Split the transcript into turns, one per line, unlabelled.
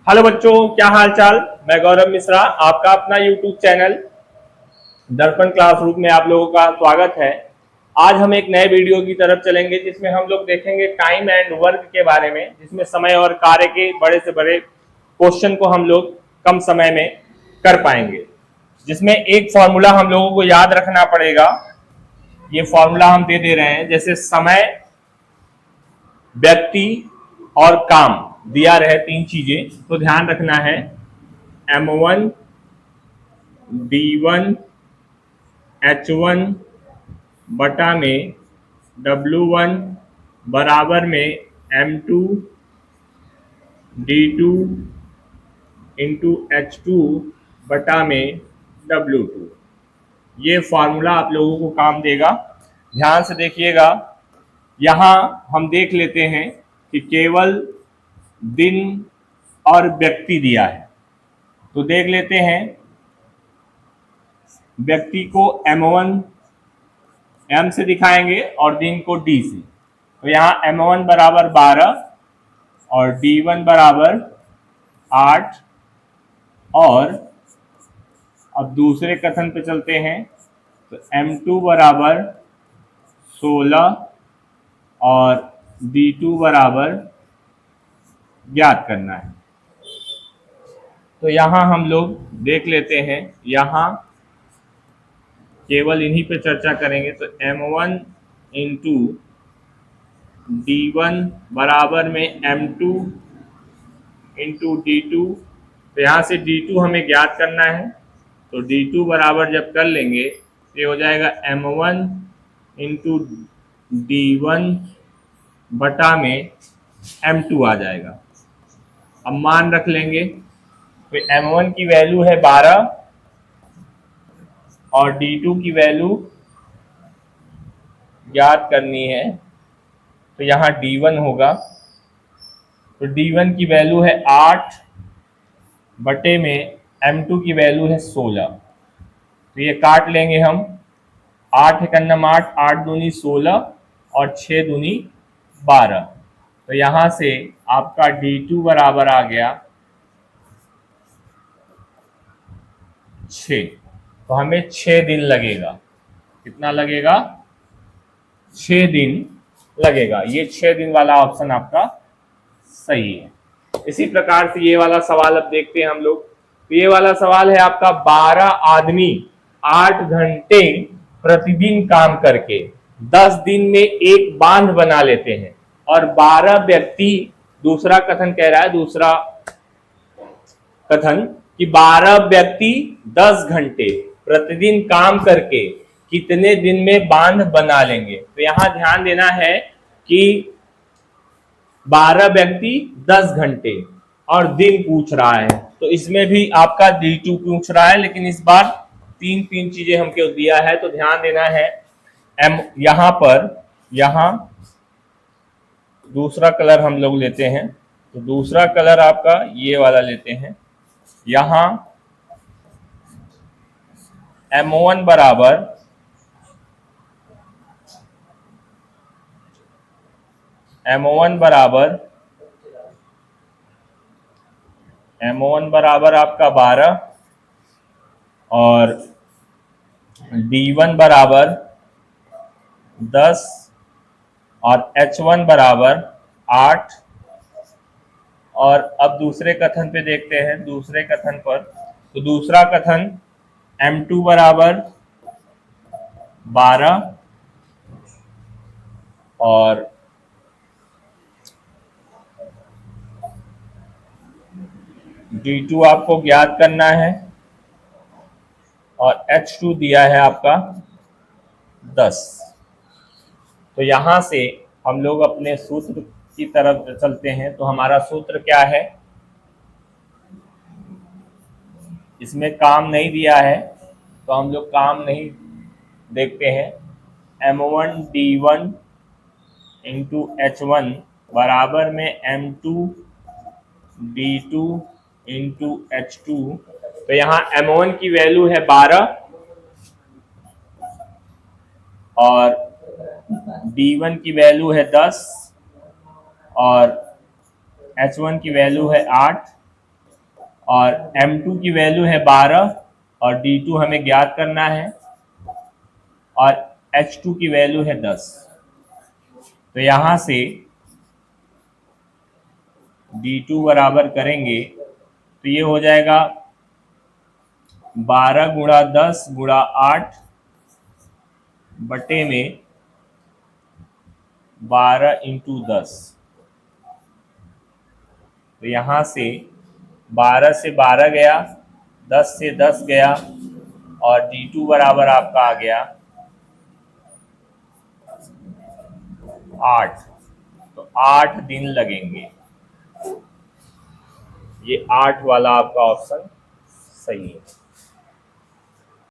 Hello बच्चों, क्या हाल चाल। मैं गौरव मिश्रा, आपका अपना यूट्यूब चैनल दर्पण क्लासरूम में आप लोगों का स्वागत है। आज हम एक नए वीडियो की तरफ चलेंगे जिसमें हम लोग देखेंगे टाइम एंड वर्क के बारे में, जिसमें समय और कार्य के बड़े से बड़े क्वेश्चन को हम लोग कम समय में कर पाएंगे। जिसमें एक फॉर्मूला हम लोगों को याद रखना पड़ेगा। ये फॉर्मूला हम दे रहे हैं, जैसे समय, व्यक्ति और काम दिया रहे तीन चीजें, तो ध्यान रखना है M1 D1 H1 बटा में W1 बराबर में M2 D2 इंटू H2 बटा में W2। ये फॉर्मूला आप लोगों को काम देगा। ध्यान से देखिएगा। यहाँ हम देख लेते हैं कि केवल दिन और व्यक्ति दिया है, तो देख लेते हैं। व्यक्ति को M1 M से दिखाएंगे और दिन को D से। तो यहाँ M1 बराबर 12 और D1 बराबर 8। और अब दूसरे कथन पे चलते हैं, तो M2 बराबर 16 और D2 बराबर ज्ञात करना है। तो यहाँ हम लोग देख लेते हैं, यहाँ केवल इन्हीं पे चर्चा करेंगे। तो M1 इंटू D1 बराबर में M2 इंटू D2। तो यहाँ से D2 हमें ज्ञात करना है, तो D2 बराबर जब कर लेंगे तो ये हो जाएगा M1 इंटू D1 बटा में M2 आ जाएगा। अब मान रख लेंगे, तो M1 की वैल्यू है 12 और D2 की वैल्यू ज्ञात करनी है, तो यहाँ D1 होगा। तो D1 की वैल्यू है 8 बटे में M2 की वैल्यू है 16। तो ये काट लेंगे हम। 8 एक अन्नम 8, 8 दूनी 16 और 6 दूनी 12। तो यहाँ से आपका D2 बराबर आ गया 6। तो हमें 6 दिन लगेगा। कितना लगेगा? 6 दिन लगेगा। ये 6 दिन वाला ऑप्शन आपका सही है। इसी प्रकार से ये वाला सवाल अब देखते हैं हम लोग। तो ये वाला सवाल है आपका, 12 आदमी 8 घंटे प्रतिदिन काम करके 10 दिन में एक बांध बना लेते हैं और 12 व्यक्ति, दूसरा कथन कह रहा है, दूसरा कथन कि 12 व्यक्ति 10 घंटे प्रतिदिन काम करके कितने दिन में बांध बना लेंगे। तो यहां ध्यान देना है कि 12 व्यक्ति 10 घंटे और दिन पूछ रहा है, तो इसमें भी आपका D2 पूछ रहा है, लेकिन इस बार तीन चीजें हमको दिया है। तो ध्यान देना है यहां पर, यहां दूसरा कलर हम लोग लेते हैं। तो दूसरा कलर आपका ये वाला लेते हैं। यहां M1 बराबर M1 बराबर आपका 12 और D1 बराबर 10 और H1 बराबर 8। और अब दूसरे कथन पे देखते हैं। दूसरे कथन पर, तो दूसरा कथन M2 बराबर 12 और D2 आपको ज्ञात करना है और H2 दिया है आपका 10। तो यहां से हम लोग अपने सूत्र की तरफ चलते हैं। तो हमारा सूत्र क्या है? इसमें काम नहीं दिया है, तो हम लोग काम नहीं देखते हैं। M1 D1 इंटू H1 बराबर में M2 D2 इंटू H2। तो यहाँ M1 की वैल्यू है 12 और D1 की वैल्यू है 10 और H1 की वैल्यू है 8। और M2 की वैल्यू है 12 और D2 हमें ज्ञात करना है और H2 की वैल्यू है 10। तो यहां से D2 बराबर करेंगे तो ये हो जाएगा 12 गुणा 10 गुणा 8 बटे में 12 इंटू 10। तो यहां से 12 से 12 गया, 10 से 10 गया और D2 बराबर आपका आ गया 8। तो 8 दिन लगेंगे। ये 8 वाला आपका ऑप्शन सही है।